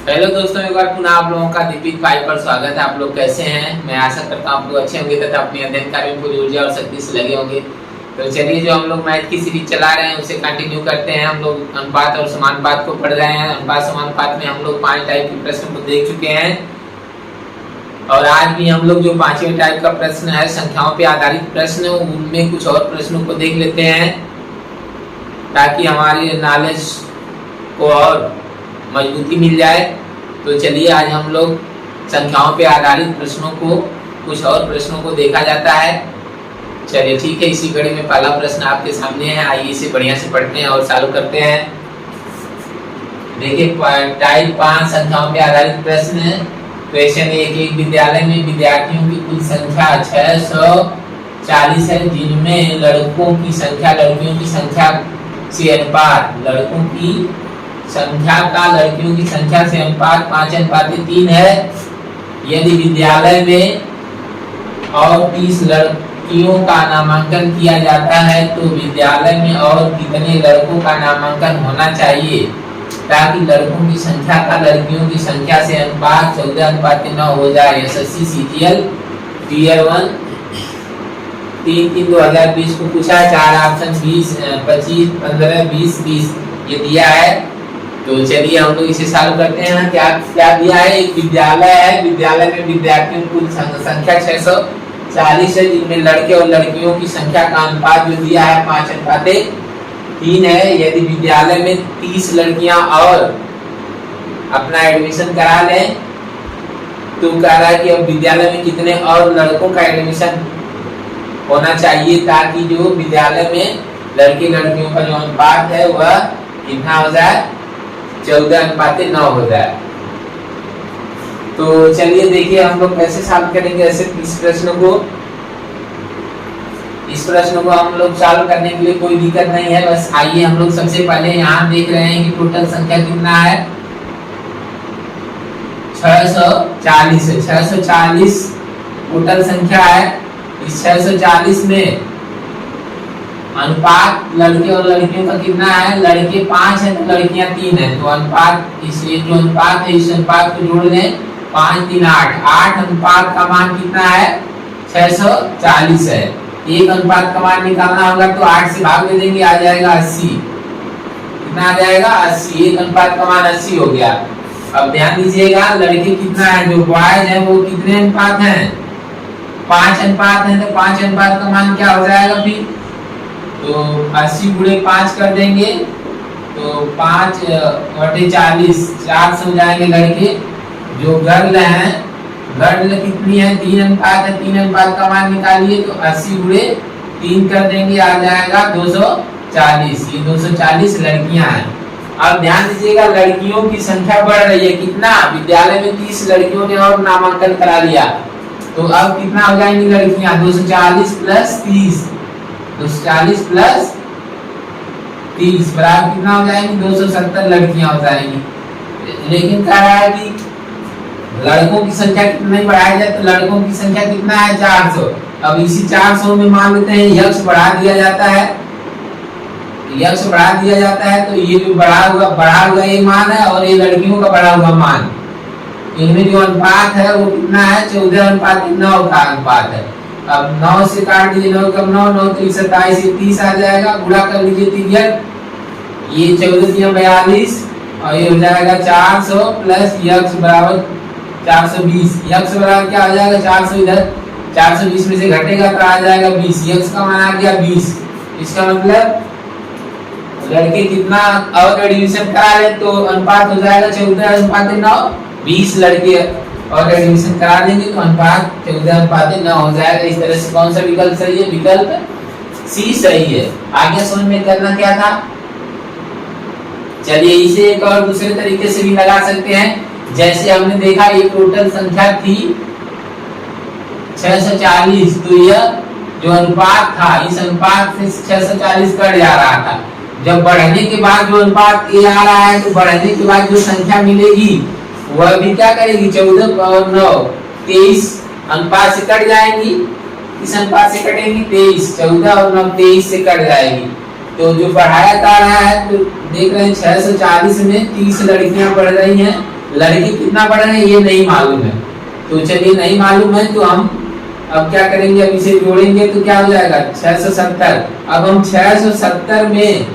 Hello दोस्तों, एक बार पुनः आप लोगों का दीपिक भाई पर स्वागत है। आप लोग कैसे हैं? मैं आशा करता हूँ आप लोग अच्छे होंगे तथा अपने अध्ययन कार्य में पूरी ऊर्जा और शक्ति से लगे होंगे। तो चलिए, जो हम लोग मैथ की सीरीज चला रहे हैं उसे कंटिन्यू करते हैं। हम लोग अनुपात और समानुपात को पढ़ रहे हैं। अनुपात समानुपात में हम लोग 5 टाइप के प्रश्न को देख चुके हैं और आज भी हम लोग जो 5वें टाइप का प्रश्न है, संख्याओं पर आधारित प्रश्न, उनमें कुछ और प्रश्नों को देख लेते हैं ताकि हमारी नॉलेज को और मजबूती मिल जाए। तो चलिए, आज हम लोग संख्याओं पे आधारित प्रश्नों को, कुछ और प्रश्नों को देखा जाता है। चलिए ठीक है, इसी कड़ी में पहला प्रश्न आपके सामने है। आइए इसे बढ़िया से पढ़ते हैं और चालू करते हैं। देखिए, टाइप 5 संख्याओं पे आधारित प्रश्न है। क्वेश्चन 1, एक विद्यालय में विद्यार्थियों की कुल संख्या 640 है, जिनमें लड़कों की संख्या लड़कियों की संख्या से अनुपात, लड़कों की संख्या का लड़कियों की संख्या से अनुपात 5:3 है। यदि विद्यालय में और 30 लड़कियों का नामांकन किया जाता है तो विद्यालय में और कितने लड़कों का नामांकन होना चाहिए ताकि लड़कों की संख्या का लड़कियों की संख्या से अनुपात 14:9 हो जाए। एसएससी सीजीएल टीयर 1 3/3/2020 को पूछा है। 4 ऑप्शन 20, 25, 15, 20, 30 ये दिया है। तो चलिए हम लोग इसे सॉल्व करते हैं। क्या क्या दिया है? एक विद्यालय है, विद्यालय में विद्यार्थियों की कुल संख्या 640 है, जिनमें लड़के और लड़कियों की संख्या का अनुपात जो दिया है 5:3 है। यदि विद्यालय में 30 लड़कियां और अपना एडमिशन करा लें तो कह रहा है कि अब विद्यालय में कितने और लड़कों का एडमिशन होना चाहिए ताकि जो विद्यालय में लड़के लड़कियों का जो अनुपात है वह कितना हो जाए, 14:9 हो जाए। तो चलिए देखिए हम लोग कैसे सॉल्व करेंगे ऐसे इस प्रश्न को। इस प्रश्न को हम लोग सॉल्व करने के लिए कोई दिक्कत नहीं है। बस आइए हम लोग सबसे पहले यहाँ देख रहे हैं कि टोटल संख्या कितना है, 640 है। 640 टोटल संख्या है। इस 640 में अनुपात लड़के और लड़कियों का कितना है? लड़के 5 है तो लड़कियां 3 है। तो अनुपात, इसलिए जो अनुपात है इस अनुपात को जोड़ लें, 5, 3, 8। 8 अनुपात का मान कितना है? 640 है। एक अनुपात का मान निकालना होगा तो 8 से भाग दे देंगे, आ जाएगा 80। कितना आ जाएगा? 80। एक अनुपात का मान 80 हो गया। अब ध्यान दीजिएगा, लड़के कितना है, जो बॉयज है वो कितने अनुपात है? 5 अनुपात है। तो 5 अनुपात का मान क्या हो जाएगा फिर? तो 80 × 5 कर देंगे तो 5/40, 400 हो जाएंगे लड़के। जो गर्ल हैं, गर्ल कितनी है? 3 अनुपात है। 3 अनुपात का मान निकालिए तो 80 × 3 कर देंगे, आ जाएगा 240। ये 240 लड़कियां हैं। अब ध्यान दीजिएगा, लड़कियों की संख्या बढ़ रही है। कितना? विद्यालय में 30 लड़कियों ने और नामांकन करा लिया तो अब कितना हो जाएंगी लड़कियां? 240 + 30, 240 + 30 बराबर कितना हो जाएंगी? 270 लड़कियां हो जाएंगी। लेकिन कह रहा है कि लड़कों की संख्या कितनी बढ़ाई जाए, तो लड़कों की संख्या कितना है? 400। अब इसी 400 में मान लेते हैं यक्ष बढ़ा दिया जाता है। यक्ष बढ़ा दिया जाता है तो ये जो बढ़ा हुआ ये मान है और ये लड़कियों का बढ़ा हुआ मान, इनमें जो अनुपात है वो कितना है? 14:9 का अनुपात है। अब 9 से काट दीजिए, 9 कम 9, 9 3 27, 30 आ जाएगा। गुणा कर लीजिए 3, ये 14 42 और ये हो जाएगा 400 प्लस यक्ष बराबर 420। यक्ष बराबर क्या हो जाएगा? 400 इधर 420 में से घटेगा तो आ जाएगा 20। यक्ष का मान आ गया 20। इसका मतलब लड़के कितना और एडमिशन करा ले तो अनुपात हो जाएगा 14:9। 20 लड़के और एडमिशन करा देंगे तो अनुपात 14:9 हो जाएगा। इस तरह से कौन सा विकल्प सही है? विकल्प सी सही है। आगे समझ में करना क्या था? चलिए इसे एक और दूसरे तरीके से भी लगा सकते हैं। जैसे हमने देखा ये टोटल संख्या थी 640, तो यह जो अनुपात था इस अनुपात से 640 कट जा रहा था। जब बढ़ने के बाद जो अनुपात ये आ रहा है तो बढ़ने के बाद जो संख्या मिलेगी वह भी क्या करेगी? 14/9, 23 अनुपात से कट जाएंगी। इस अनुपात से कटेंगी 23, 14 और 9 23 से कट जाएगी। तो जो बढ़ाया जा रहा है तो देख रहे हैं 640 में 30 लड़कियां पढ़ रही हैं लड़की कितना पढ़ रहे हैं ये नहीं मालूम है। तो चलिए नहीं मालूम है तो हम अब क्या करेंगे, अब इसे जोड़ेंगे तो क्या हो जाएगा 670। अब हम 670 में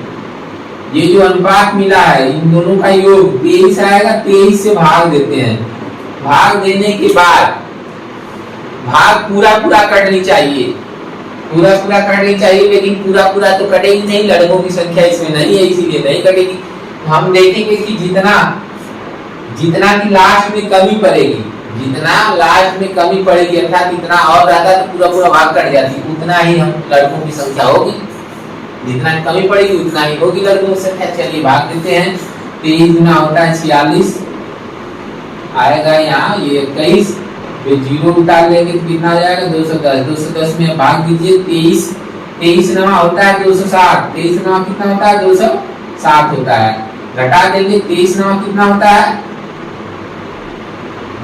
ये जो अनुपात मिला है इन दोनों का योग 23 आएगा, 23 से भाग देते हैं। भाग देने के बाद भाग पूरा पूरा करनी चाहिए, पूरा पूरा करनी चाहिए, लेकिन पूरा पूरा तो कटेगी नहीं, लड़कों की संख्या इसमें नहीं है इसीलिए नहीं कटेगी। हम देखेंगे कि जितना जितना की लास्ट में कमी पड़ेगी, जितना लास्ट में कमी पड़ेगी अर्थात इतना और रहता तो पूरा पूरा भाग कट जाती, उतना ही हम लड़कों की संख्या होगी। जितना कमी पड़ेगी उतना ही होगी लड़कों की संख्या। चलिए भाग देते हैं। 23 गुना होता है 46 आएगा यहाँ ये 21, फिर जीरो उतार लेंगे तो कितना आ जाएगा 210। 210 में भाग दीजिए 23, 23 नवा होता है 260, 23 नवा कितना होता है 260 होता है। घटा देंगे 23 नवा कितना होता है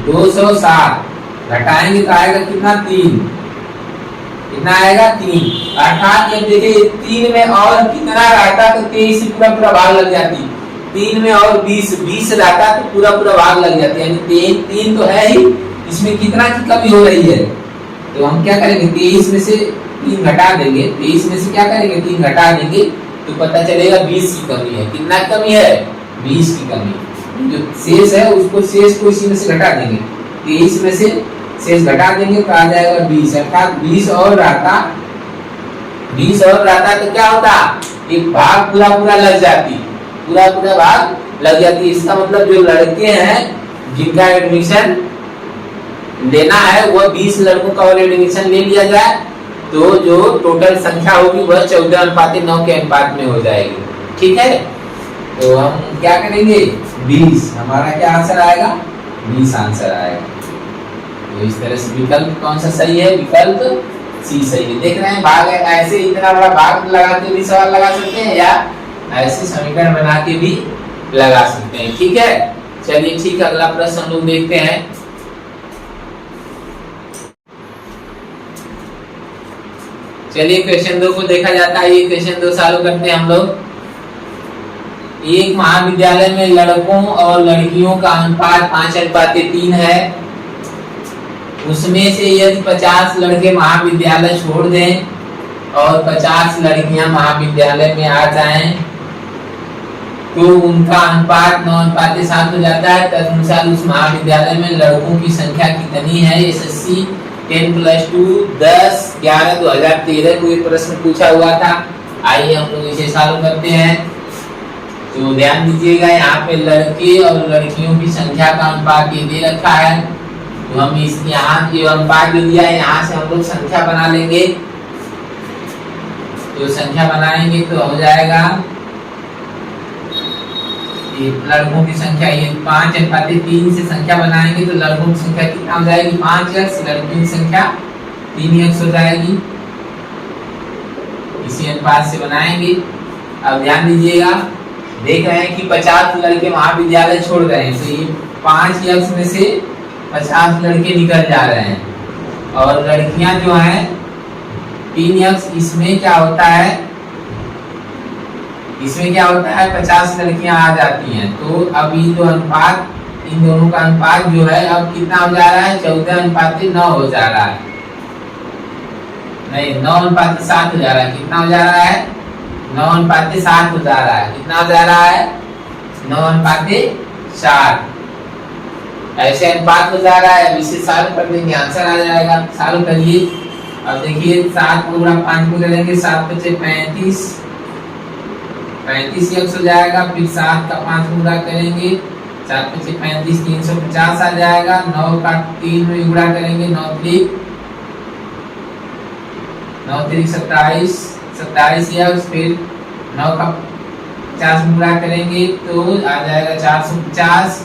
260, घटाएंगे तो आएगा कितना 3, कितना आएगा 3। अर्थात जब देखिए 3 में और कितना रहता तो 23 से पूरा पूरा भाग लग जाती, 3 में और 20 रहता तो पूरा पूरा भाग लग जाती, यानी 3 तो है ही, इसमें कितना की कमी हो रही है। तो हम क्या करेंगे 23 में से 3 घटा देंगे, 23 में से क्या करेंगे 3 घटा देंगे तो पता चलेगा 20 की कमी है। कितना कमी है 20 की कमी। जो शेष है उसको शेष को इसी में से घटा देंगे, 23 में से शेष घटा देंगे तो आ जाएगा 20। अर्थात 20 और रहता, 20 और रहता तो क्या होता एक भाग पूरा पूरा लग जाती, पूरा पूरा भाग लग जाती। इसका मतलब जो लड़के हैं जिनका एडमिशन लेना है वह 20 लड़कों का और एडमिशन ले लिया जाए तो जो टोटल संख्या होगी वह 14:9 के अनुपात में हो जाएगी। ठीक है, तो हम क्या करेंगे 20, हमारा क्या आंसर आएगा 20 आंसर आएगा। तो इस तरह से विकल्प कौन सा सही है, विकल्प सी सही है। देख रहे हैं भाग ऐसे इतना बड़ा भाग लगा के भी सवाल लगा सकते हैं या ऐसे समीकरण बना के भी लगा सकते हैं। ठीक है, चलिए ठीक है, अगला प्रश्न हम लोग देखते हैं। चलिए क्वेश्चन 2 को देखा जाता है। ये क्वेश्चन 2 चालू करते हैं हम लोग। एक महाविद्यालय में लड़कों और लड़कियों का अनुपात 5:3 है। उसमें से यदि 50 लड़के महाविद्यालय छोड़ दें और 50 लड़कियां महाविद्यालय में आ जाएं तो उनका अनुपात 9:7 हो जाता है। तदनुसार उस महाविद्यालय में लड़कों की संख्या कितनी है। एसएससी 10+2 10 11 2013 को एक प्रश्न पूछा हुआ था। आइए हम लोग इसे सॉल्व करते हैं। तो ध्यान दीजिएगा यहाँ पे लड़के और लड़कियों की संख्या का अनुपात ये दे रखा है, तो हम इस यहाँ जो अनुपात जो दिया है यहाँ से हम लोग संख्या बना लेंगे। तो संख्या बनाएंगे तो हो जाएगा ये लड़कों की संख्या ये 5:3 से संख्या बनाएंगे तो लड़कों की संख्या कितना हो जाएगी 5x, लड़कियों की संख्या 3x हो जाएगी। इसी अनुपात से बनाएंगे। अब ध्यान दीजिएगा, देख रहे हैं कि 50 लड़के महाविद्यालय छोड़ रहे हैं तो ये 5x में से 50 लड़के निकल जा रहे हैं और लड़कियां जो हैं 3x। इसमें क्या होता है, इसमें क्या होता है 50 लड़कियां आ जाती हैं। तो अब ये जो अनुपात इन दोनों का अनुपात जो है अब कितना हो जा रहा है 14:9 हो जा रहा है, नहीं 9:7 हो जा रहा है। कितना हो जा रहा है 9:7 हो जा रहा है। कितना हो जा रहा है 9:7। ऐसे अनुपात हो जा रहा है। अब इसे सॉल्व कर देंगे आंसर आ जाएगा। सॉल्व करिए। अब देखिए 7 को गुणा 5 को करेंगे 7 × 5 = 35 x हो जाएगा। फिर 7 का 5 गुणा करेंगे 7 × 35 350 आ जाएगा। 9 का 3 में गुणा करेंगे 9 × 3 = 27 x। फिर 9 का 50 गुणा करेंगे तो आ जाएगा 450।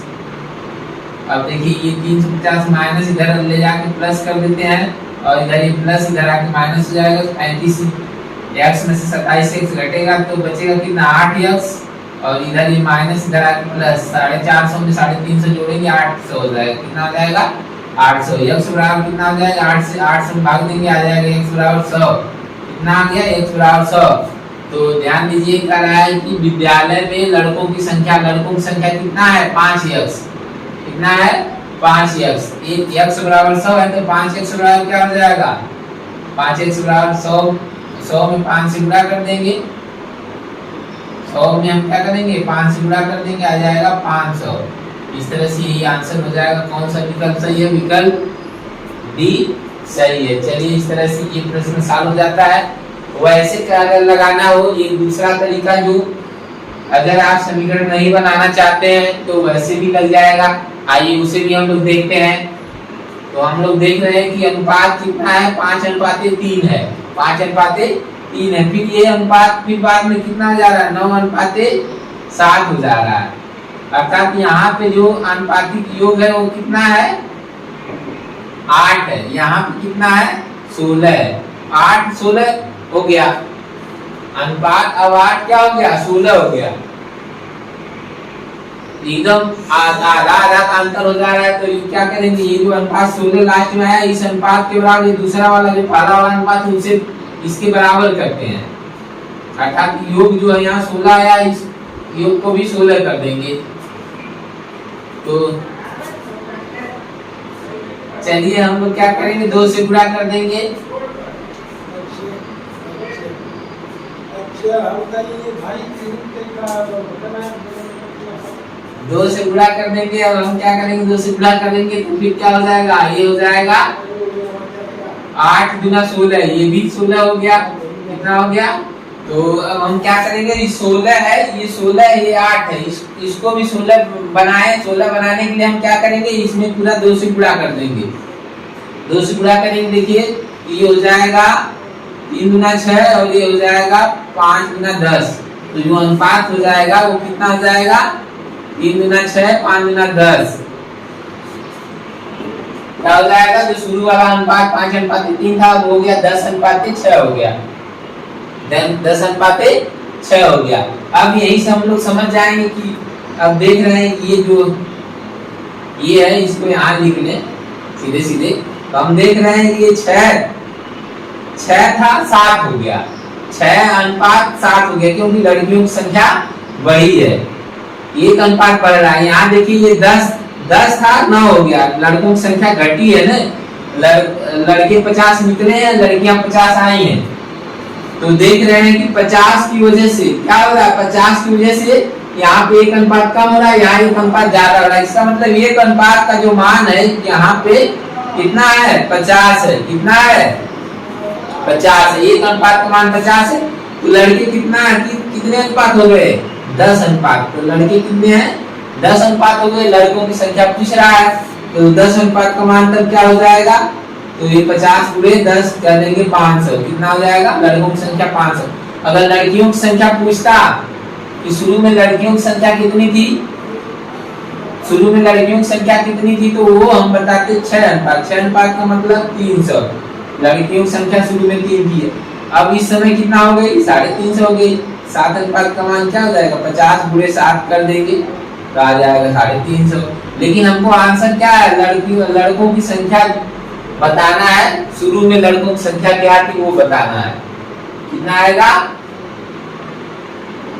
अब देखिए ये 350 माइनस इधर ले जाके प्लस कर देते हैं और इधर ये प्लस इधर आके माइनस हो जाएगा। 35 x में से 27x घटेगा तो बचेगा कितना 8x और इधर ये माइनस इधर आके प्लस 450 में 350 जोड़ेंगे 800 हो जाएगा। कितना आ जाएगा 800। x बराबर कितना आ जाएगा 8 से 8 से भाग देंगे आ जाएगा x बराबर 100। कितना आ गया x बराबर 100। तो ध्यान दीजिए कह रहा है कि विद्यालय में लड़कों की संख्या कितना है 5x। कितना है 5x, एक x बराबर 100 है तो 5x बराबर क्या हो जाएगा 5x बराबर 100 में 5 से गुणा कर देंगे, 100 में हम क्या करेंगे 5 से गुणा कर देंगे, आ जाएगा 500। इस तरह से यही आंसर हो जाएगा। कौन सा विकल्प सही है, विकल्प डी सही है। चलिए इस तरह से ये प्रश्न सॉल्व हो जाता है। वैसे अगर लगाना हो एक दूसरा तरीका, जो अगर आप समीकरण नहीं बनाना चाहते हैं तो वैसे भी लग जाएगा। आइए उसे भी हम लोग देखते हैं। तो हम लोग देख रहे हैं कि अनुपात कितना है 5:3 है, 5:3 है। फिर ये अनुपात फिर बाद में कितना जा रहा है 9:7 हो जा रहा है। अर्थात यहाँ पे जो अनुपातिक योग है वो कितना है 8 है, यहाँ पे कितना है 16 है। 8 16 हो गया अनुपात, अब 8 क्या हो गया 16 हो गया, एकदम आधा आधा का अंतर हो जा रहा है। तो क्या करेंगे, ये जो अनुपात 16 लास्ट में आया इस अनुपात के बराबर दूसरा वाला जो पहला वाला अनुपात उसे इसके बराबर करते हैं। अर्थात योग जो है यहाँ 16 आया, इस योग को भी 16 कर देंगे। तो चलिए हम लोग क्या करेंगे 2 से गुणा कर देंगे। दो से गुणा कर देंगे और हम क्या करेंगे 2 से गुणा कर देंगे तो फिर क्या हो जाएगा, ये हो जाएगा 8 गुना 16, ये भी 16 हो गया। कितना हो गया, तो अब हम क्या करेंगे, ये 16 है, ये 16 है, ये 8 है, इसको भी 16 बनाए। 16 बनाने के लिए हम क्या करेंगे, इसमें पूरा 2 से गुणा कर देंगे। 2 से गुणा करेंगे, देखिए ये हो जाएगा 3 गुना 6 और ये हो जाएगा 5 गुना 10। तो जो अनुपात हो जाएगा वो कितना हो जाएगा 3 गुना 6 5 गुना 10। क्या हो जाएगा, जो शुरू वाला अनुपात 5:3 था वो हो गया 10:6 हो गया, 10:6 हो गया। अब यही से हम लोग समझ जाएंगे कि अब देख रहे हैं कि ये जो ये है इसको यहाँ लिख लें सीधे सीधे। तो हम देख रहे हैं कि ये 6 था 7 हो गया, 6:7 हो गया क्योंकि लड़कियों की संख्या बढ़ी है, एक अनुपात बढ़ रहा है। यहाँ देखिए ये 10 था 9 हो गया, लड़कों की संख्या घटी है ना, लड़के 50 निकले हैं, लड़कियां 50 आई हैं। तो देख रहे हैं कि 50 की वजह से क्या हो रहा है, 50 की वजह से यहाँ पे एक अनुपात कम हो रहा है, यहाँ एक अनुपात ज्यादा हो रहा है। इसका मतलब एक अनुपात का जो मान है यहाँ पे कितना है 50 है, कितना है 50 है, एक अनुपात का मान 50 है। तो लड़के कितना है, कितने अनुपात हो गए 10 अनुपात। तो लड़के कितने हैं 10 अनुपात हो गए, लड़कों की संख्या पूछ रहा है। तो 10 अनुपात का मान तब क्या हो जाएगा, तो ये 50 गुणे 10 कर देंगे 500, कितना हो जाएगा लड़कों की संख्या 500। अगर लड़कियों की संख्या पूछता कि शुरू में लड़कियों की संख्या कितनी थी, शुरू में लड़कियों की संख्या कितनी थी, तो वो हम बताते 6 अनुपात। 6 अनुपात का मतलब 300, लड़कियों की संख्या शुरू में 3 थी। अब इस समय कितना हो गई 350 हो गई। 7 अनुपात का मान क्या हो जाएगा 50 गुणे 7 कर देंगे तो आ जाएगा 350। लेकिन हमको आंसर क्या है, लड़कों की संख्या बताना है, शुरू में लड़कों की संख्या क्या थी वो बताना है। कितना आएगा,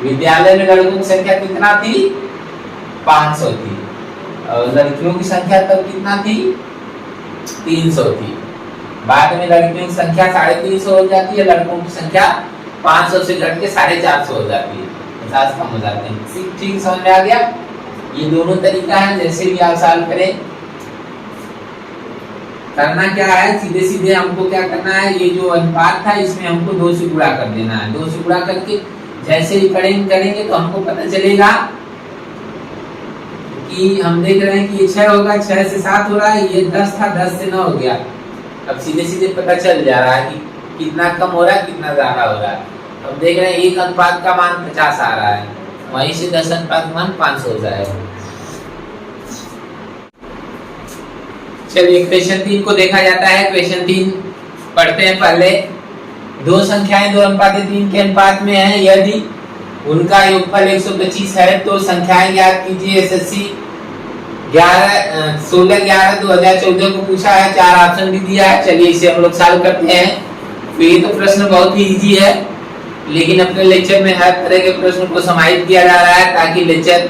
विद्यालय में लड़कों की संख्या कितना थी 500 थी और लड़कियों की संख्या तब कितना थी 300 थी। बाद में लड़कियों की संख्या 350 हो जाती है, लड़कों की संख्या 500 से घट के 450 हो जाती है, 50 कम हो जाते हैं। ठीक समझ में आ गया। ये दोनों तरीका है, जैसे भी आप सॉल्व करें। करना क्या है, सीधे सीधे हमको क्या करना है, ये जो अनुपात था इसमें हमको 2 से गुणा कर देना है। 2 से गुणा करके जैसे ही करेंगे तो हमको पता चलेगा कि हम देख रहे हैं कि ये 6 होगा, 6 से 7 हो रहा है, ये 10 था 10 से 9 हो गया। अब सीधे सीधे पता चल जा रहा है कि कितना कम हो रहा है कितना ज्यादा हो रहा है। अब देख रहे हैं एक अनुपात का मान 50 आ रहा है, वहीं से 10 अनुपात का मान 500 हो जाएगा। चलिए क्वेश्चन 3 को देखा जाता है। क्वेश्चन 3 पढ़ते हैं पहले। दो संख्याएं 2:3 के अनुपात में है, यदि उनका योगफल 125 है तो संख्याएं ज्ञात कीजिए। एसएससी 16/11/2014 को पूछा है, 4 ऑप्शन भी दिया है। चलिए इसे हम लोग सॉल्व करते हैं। तो ये तो प्रश्न बहुत ही इजी है, लेकिन अपने लेक्चर में हर तरह के प्रश्न को समाहित किया जा रहा है ताकि लेक्चर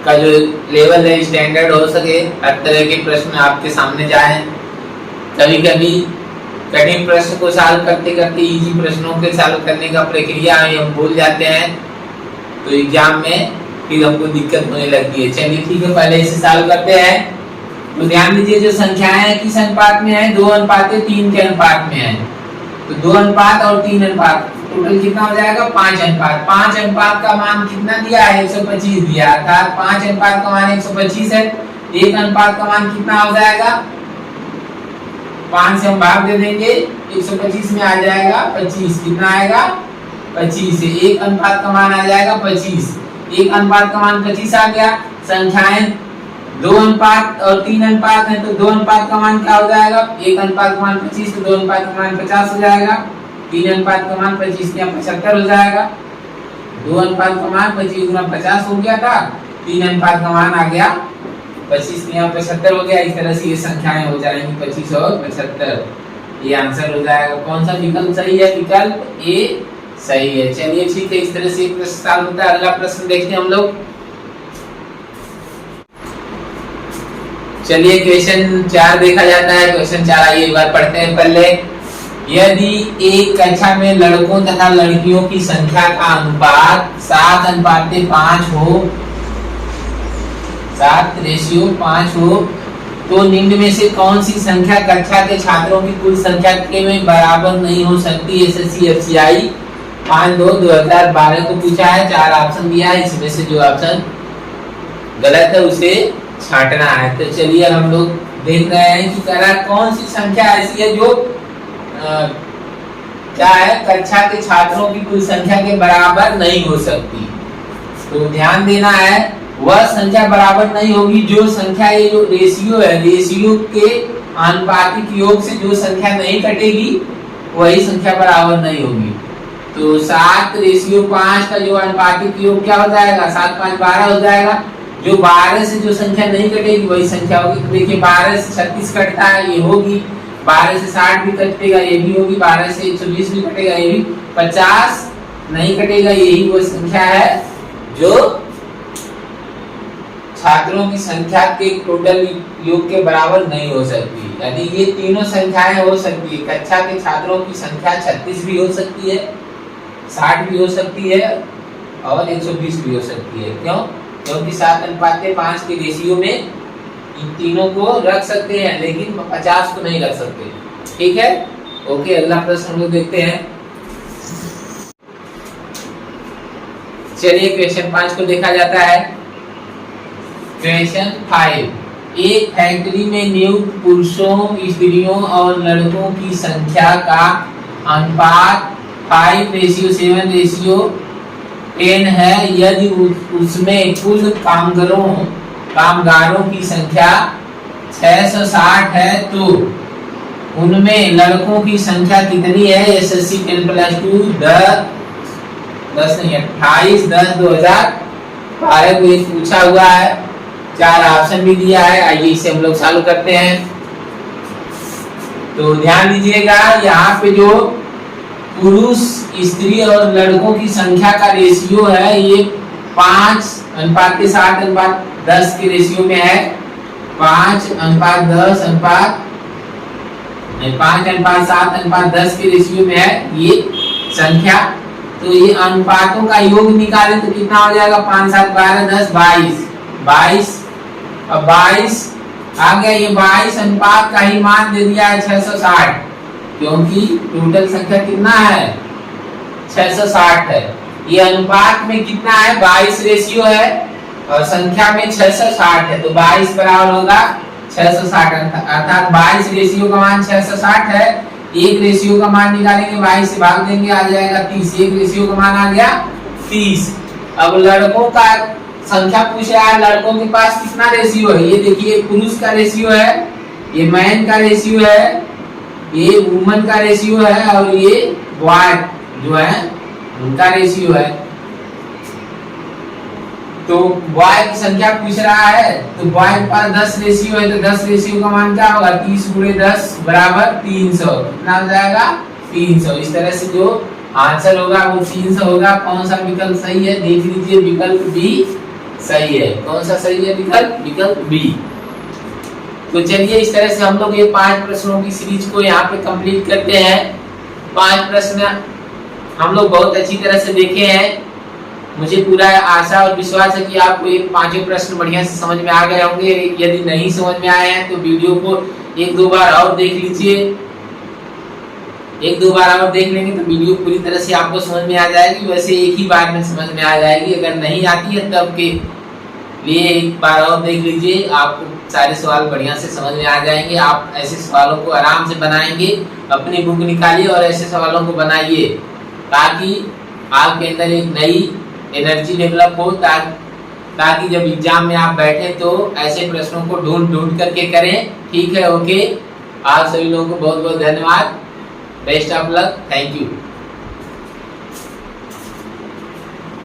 का जो लेवल है स्टैंडर्ड हो सके, हर तरह के प्रश्न आपके सामने जाए। कभी कभी कठिन प्रश्न को सॉल्व करते करते इजी प्रश्नों के सॉल्व करने का प्रक्रिया हम भूल जाते हैं, तो एग्जाम में फिर हमको दिक्कत होने लगती है। चलिए ठीक है, पहले इसे सॉल्व करते हैं। तो ध्यान दीजिए, जो संख्याएं किस अनुपात में है, 2:3 के अनुपात में है। तो 2 अनुपात और 3 अनुपात, टोटल कितना हो जाएगा, 5 अनुपात। 5 अनुपात का मान कितना दिया है, 125 दिया, अर्थात 5 अनुपात का मान 125 है। 1 अनुपात का मान कितना हो जाएगा, 5 से हम भाग दे देंगे, 125 में आ जाएगा 25, कितना आएगा 25 से 1 अनुपात का मान आ जाएगा 25। 1 अनुपात का मान 25 आ गया। संख्याएं 2 अनुपात और 3 अनुपात है, तो 2 अनुपात का मान क्या हो जाएगा, 1 अनुपात का मान 25, तो 2 अनुपात का मान 50 हो जाएगा। 3 अनुपात का मान 25 या 75 हो जाएगा। 2 अनुपात का मान 25 गुना 50 हो गया था, 3 अनुपात का मान आ गया 25 या 75 हो गया। इस तरह से ये संख्याएं हो जाएंगी 25 और 75, ये आंसर हो जाएगा। कौन सा विकल्प सही है, विकल्प ए सही है। चलिए ठीक है, इस तरह से प्रश्न सॉल्व होता है। अगला प्रश्न देखते हैं हम लोग। चलिए क्वेश्चन 4 देखा जाता है। क्वेश्चन 4 आइए एक बार पढ़ते हैं पहले। यदि एक कक्षा में लड़कों तथा लड़कियों की संख्या का अनुपात 7:5 हो, 7:5 हो, तो निम्न में से कौन सी संख्या कक्षा के छात्रों की कुल संख्या के में बराबर नहीं हो सकती। एसएससी एफसीआई 5/2/2012 को पूछा है, 4 ऑप्शन दिया है, इसमें से जो ऑप्शन गलत है उसे छांटना है। तो चलिए हम लोग देख रहे हैं कि करा कौन सी संख्या ऐसी है जो क्या है, कक्षा के छात्रों की कुल संख्या के बराबर नहीं हो सकती। तो ध्यान देना है, वह संख्या बराबर नहीं होगी जो संख्या, ये जो रेशियो है, रेशियो के आनुपातिक योग से जो संख्या नहीं कटेगी वही संख्या बराबर नहीं होगी। तो 7:5 का जो आनुपातिक योग क्या हो जाएगा, 7 5 12 हो जाएगा। जो 12 से जो संख्या नहीं कटेगी वही संख्या होगी। तो देखिए 12 से 36 कटता है, ये होगी। 12 से 60 भी कटेगा, ये भी होगी। 12 से 120 भी कटेगा, ये भी। 50 नहीं कटेगा, यही वो संख्या है जो छात्रों की संख्या के टोटल योग के बराबर नहीं हो सकती। यानी ये तीनों संख्याएं हो सकती है। कक्षा के छात्रों की संख्या 36 भी हो सकती है, 60 भी हो सकती है और 120 भी हो सकती है। क्यों? क्योंकि 7:5 के रेशियो में इन तीनों को रख सकते हैं, लेकिन 50 को नहीं रख सकते। ठीक है, ओके। अगला प्रश्न हम लोग देखते हैं। चलिए क्वेश्चन 5 को देखा जाता है। क्वेश्चन 5, एक फैक्ट्री में नियुक्त पुरुषों, स्त्रियों और लड़कों की संख्या का अनुपात 5:7:10 है। यदि उसमें कुल कामगारों की संख्या 660 है, तो उनमें लड़कों की संख्या कितनी है। एसएससी 10+2 28/10/2012 को एक पूछा हुआ है, 4 ऑप्शन भी दिया है। आइए इसे हम लोग सॉल्व करते हैं। तो ध्यान दीजिएगा, यहाँ पे जो पुरुष, स्त्री और लड़कों की संख्या का रेशियो है, ये 5:7:10 के रेशियो में है। 5:7:10 के रेशियो में है ये संख्या। तो ये अनुपातों का योग निकालें तो कितना हो जाएगा, 5 7 12 10 22। अब 22 आ गया। ये 22 अनुपात का ही मान दे दिया है 660, क्योंकि टोटल संख्या कितना है, 660 है। ये अनुपात में कितना है, 22 रेशियो है और संख्या में 660 है। तो 22 बराबर होगा 660, अर्थात 22 रेशियो का मान 660 है। एक रेशियो का मान निकालेंगे, 22 से भाग देंगे, आ जाएगा 30। एक रेशियो का मान आ गया 30। अब लड़कों का संख्या पूछ रहा है, लड़कों के पास कितना रेशियो है। ये देखिए, पुरुष का रेशियो है, ये मैन का रेशियो है, ये वुमन का रेशियो है और ये बॉय जो है उनका रेशियो है। तो बॉय की संख्या पूछ रहा है, तो बॉय के पास 10 रेशियो है, तो 10 रेशियो का मान क्या होगा, 30 × 10 बराबर 300। कितना हो जाएगा, 300। इस तरह से जो आंसर होगा वो 300 होगा। कौन सा विकल्प सही है, देख लीजिए, विकल्प बी सही है। कौन सा सही है विकल्प? विकल्प बी। तो चलिए इस तरह से हम लोग ये 5 प्रश्नों की सीरीज को यहाँ पे कंप्लीट करते हैं। 5 प्रश्न हम लोग बहुत अच्छी तरह से देखे हैं। मुझे पूरा आशा और विश्वास है कि आपको ये 5 प्रश्न बढ़िया से समझ में आ गए होंगे। यदि नहीं समझ में आए हैं तो वीडियो को 1-2 बार और देख लीजिए। 1-2 बार और देख लेंगे तो वीडियो पूरी तरह से आपको समझ में आ जाएगी। वैसे एक ही बार में समझ में आ जाएगी। अगर नहीं आती है तब के लिए एक बार और देख लीजिए, आपको सारे सवाल बढ़िया से समझ में आ जाएंगे। आप ऐसे सवालों को आराम से बनाएंगे। अपनी बुक निकालिए और ऐसे सवालों को बनाइए ताकि आपके अंदर एक नई एनर्जी डेवलप हो, ताकि जब एग्जाम में आप बैठे तो ऐसे प्रश्नों को ढूंढ करके करें। ठीक है, ओके। आप सभी लोगों को बहुत बहुत धन्यवाद। Best of luck. Thank you.